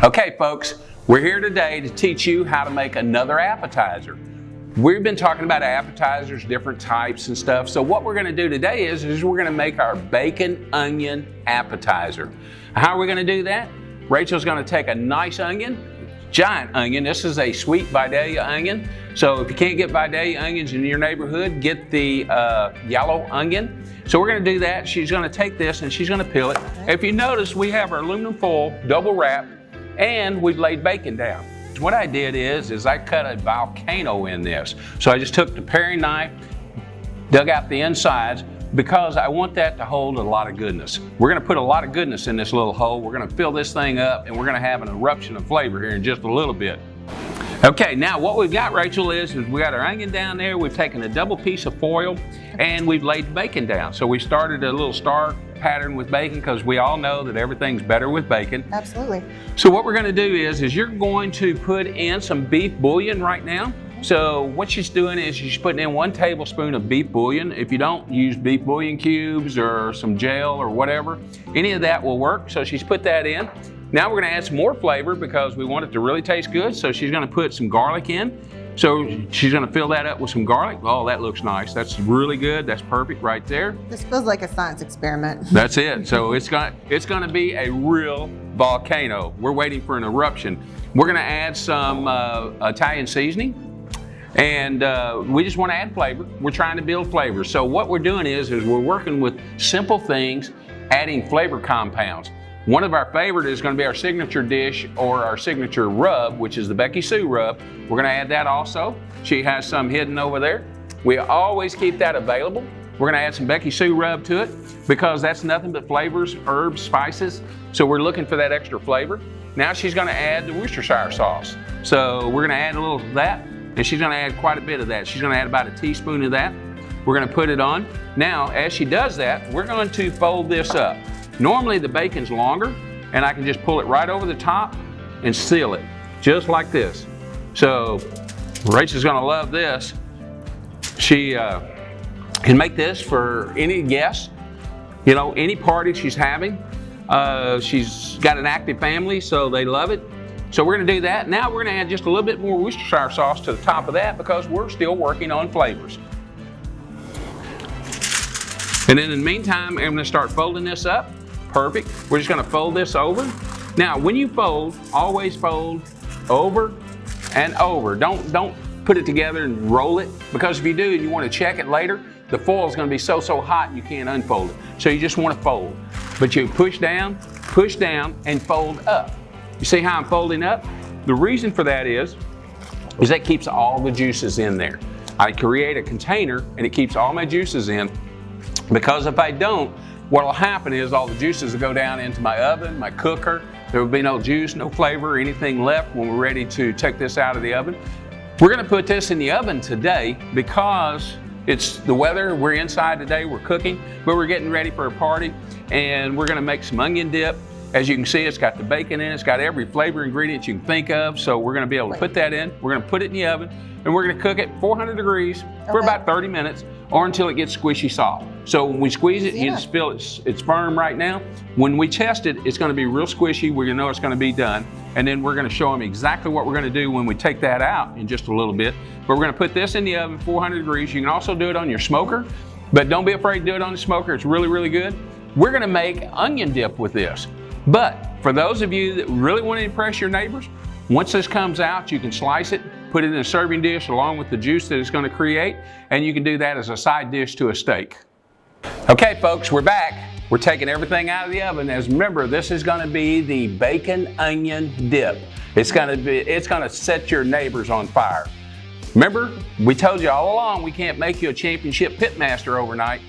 Okay folks, we're here today to teach you how to make another appetizer. We've been talking about appetizers, different types and stuff. So what we're going to do today is we're going to make our bacon onion appetizer. How are we going to do that? Rachel's going to take a nice onion, giant onion. This is a sweet Vidalia onion. So if you can't get Vidalia onions in your neighborhood, get the yellow onion. So we're going to do that. She's going to take this and she's going to peel it. If you notice, we have our aluminum foil double wrapped and we've laid bacon down. What I did is I cut a volcano in this. So I just took the paring knife, dug out the insides, because I want that to hold a lot of goodness. We're going to put a lot of goodness in this little hole. We're going to fill this thing up and we're going to have an eruption of flavor here in just a little bit. Okay, now what we've got, Rachel, is we got our onion down there. We've taken a double piece of foil and we've laid bacon down. So we started a little star pattern with bacon because we all know that everything's better with bacon. Absolutely. So what we're going to do is you're going to put in some beef bouillon right now. So what she's doing is she's putting in 1 tablespoon of beef bouillon. If you don't use beef bouillon cubes or some gel or whatever, any of that will work. So she's put that in. Now we're going to add some more flavor because we want it to really taste good. So she's going to put some garlic in. So she's going to fill that up with some garlic. Oh, that looks nice. That's really good. That's perfect right there. This feels like a science experiment. That's it. So it's going to be a real volcano. We're waiting for an eruption. We're going to add some Italian seasoning. And we just want to add flavor. We're trying to build flavor. So what we're doing is we're working with simple things, adding flavor compounds. One of our favorite is going to be our signature dish or our signature rub, which is the Becky Sue rub. We're going to add that also. She has some hidden over there. We always keep that available. We're going to add some Becky Sue rub to it because that's nothing but flavors, herbs, spices. So we're looking for that extra flavor. Now she's going to add the Worcestershire sauce. So we're going to add a little of that. And she's going to add quite a bit of that. She's going to add about a teaspoon of that. We're going to put it on. Now, as she does that, we're going to fold this up. Normally the bacon's longer, and I can just pull it right over the top and seal it, just like this. So Rachel's going to love this. She can make this for any guest, you know, any party she's having. She's got an active family, so they love it. So we're going to do that. Now we're going to add just a little bit more Worcestershire sauce to the top of that because we're still working on flavors. And then in the meantime, I'm going to start folding this up. Perfect. We're just going to fold this over. Now, when you fold, always fold over and over. Don't put it together and roll it, because if you do and you want to check it later, the foil is going to be so hot you can't unfold it. So you just want to fold. But you push down, and fold up. You see how I'm folding up? The reason for that is that keeps all the juices in there. I create a container and it keeps all my juices in, because if I don't, what will happen is all the juices will go down into my oven, my cooker. There will be no juice, no flavor, anything left when we're ready to take this out of the oven. We're going to put this in the oven today because it's the weather. We're inside today, we're cooking, but we're getting ready for a party, and we're going to make some onion dip. As you can see, it's got the bacon in it. It's got every flavor ingredient you can think of. So we're going to be able to put that in. We're going to put it in the oven, and we're going to cook it 400 degrees for about 30 minutes or until it gets squishy soft. So when we squeeze it, you just feel it's firm right now. When we test it, it's going to be real squishy. We're going to know it's going to be done. And then we're going to show them exactly what we're going to do when we take that out in just a little bit. But we're going to put this in the oven 400 degrees. You can also do it on your smoker, but don't be afraid to do it on the smoker. It's really, really good. We're going to make onion dip with this. But for those of you that really want to impress your neighbors, once this comes out, you can slice it, put it in a serving dish along with the juice that it's going to create, and you can do that as a side dish to a steak. Okay, folks, we're back. We're taking everything out of the oven. As remember, this is going to be the bacon onion dip. It's going to set your neighbors on fire. Remember, we told you all along we can't make you a championship pitmaster overnight,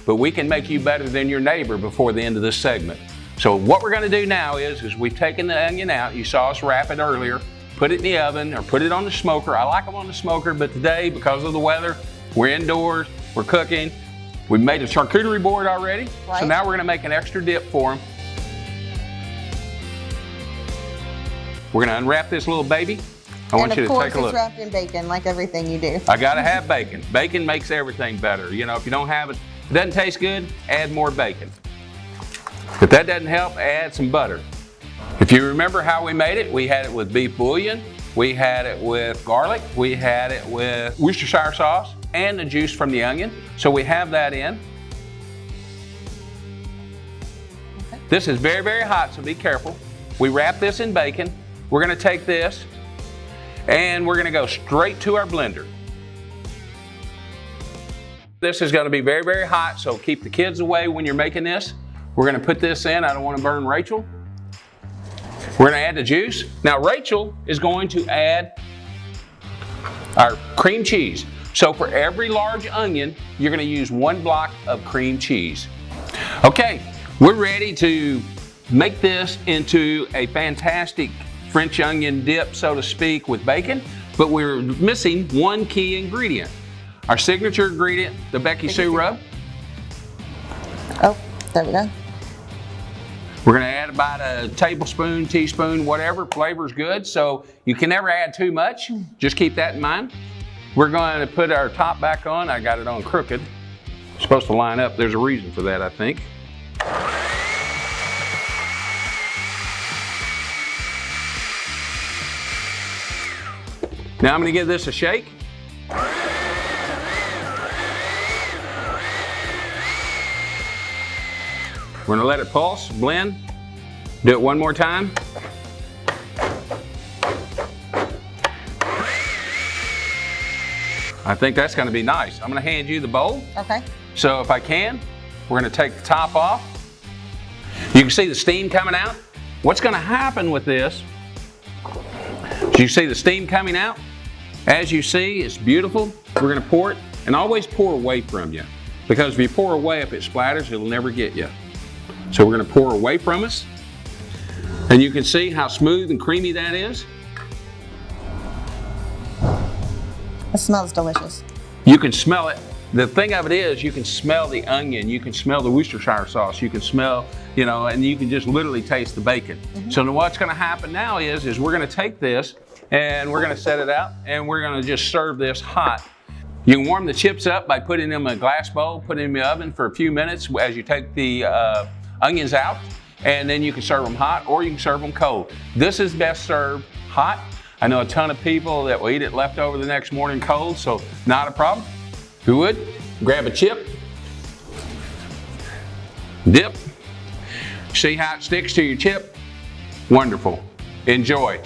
but we can make you better than your neighbor before the end of this segment. So what we're going to do now is we've taken the onion out. You saw us wrap it earlier, put it in the oven or put it on the smoker. I like them on the smoker, but today, because of the weather, we're indoors, we're cooking. We made a charcuterie board already, so now we're going to make an extra dip for them. We're going to unwrap this little baby. I want you to take a look. And of course, it's wrapped in bacon, like everything you do. I got to have bacon. Bacon makes everything better. You know, if you don't have it, if it doesn't taste good, add more bacon. If that doesn't help, add some butter. If you remember how we made it, we had it with beef bouillon, we had it with garlic, we had it with Worcestershire sauce, and the juice from the onion. So we have that in. Okay. This is very, very hot, so be careful. We wrap this in bacon. We're gonna take this and we're gonna go straight to our blender. This is gonna be very, very hot, so keep the kids away when you're making this. We're gonna put this in. I don't wanna burn Rachel. We're gonna add the juice. Now Rachel is going to add our cream cheese. So for every large onion, you're gonna use 1 block of cream cheese. Okay, we're ready to make this into a fantastic French onion dip, so to speak, with bacon, but we're missing one key ingredient. Our signature ingredient, the Becky Sue rub. Oh, there we go. We're gonna add about a tablespoon, teaspoon, whatever, flavor's good, so you can never add too much. Just keep that in mind. We're going to put our top back on. I got it on crooked. It's supposed to line up. There's a reason for that, I think. Now I'm going to give this a shake. We're going to let it pulse, blend. Do it one more time. I think that's going to be nice. I'm going to hand you the bowl. Okay. So if I can, we're going to take the top off. You can see the steam coming out. What's going to happen with this, you see the steam coming out. As you see, it's beautiful. We're going to pour it, and always pour away from you, because if you pour away, if it splatters, it'll never get you. So we're going to pour away from us, and you can see how smooth and creamy that is. It smells delicious. You can smell it. The thing of it is, you can smell the onion, you can smell the Worcestershire sauce, you can smell, and you can just literally taste the bacon. So now what's going to happen now is we're going to take this and we're going to set it out, and we're going to just serve this hot. You can warm the chips up by putting them in a glass bowl, put them in the oven for a few minutes as you take the onions out, and then you can serve them hot or you can serve them cold. This is best served hot. I know a ton of people that will eat it left over the next morning cold, so not a problem. Who would? Grab a chip, dip, see how it sticks to your chip? Wonderful. Enjoy.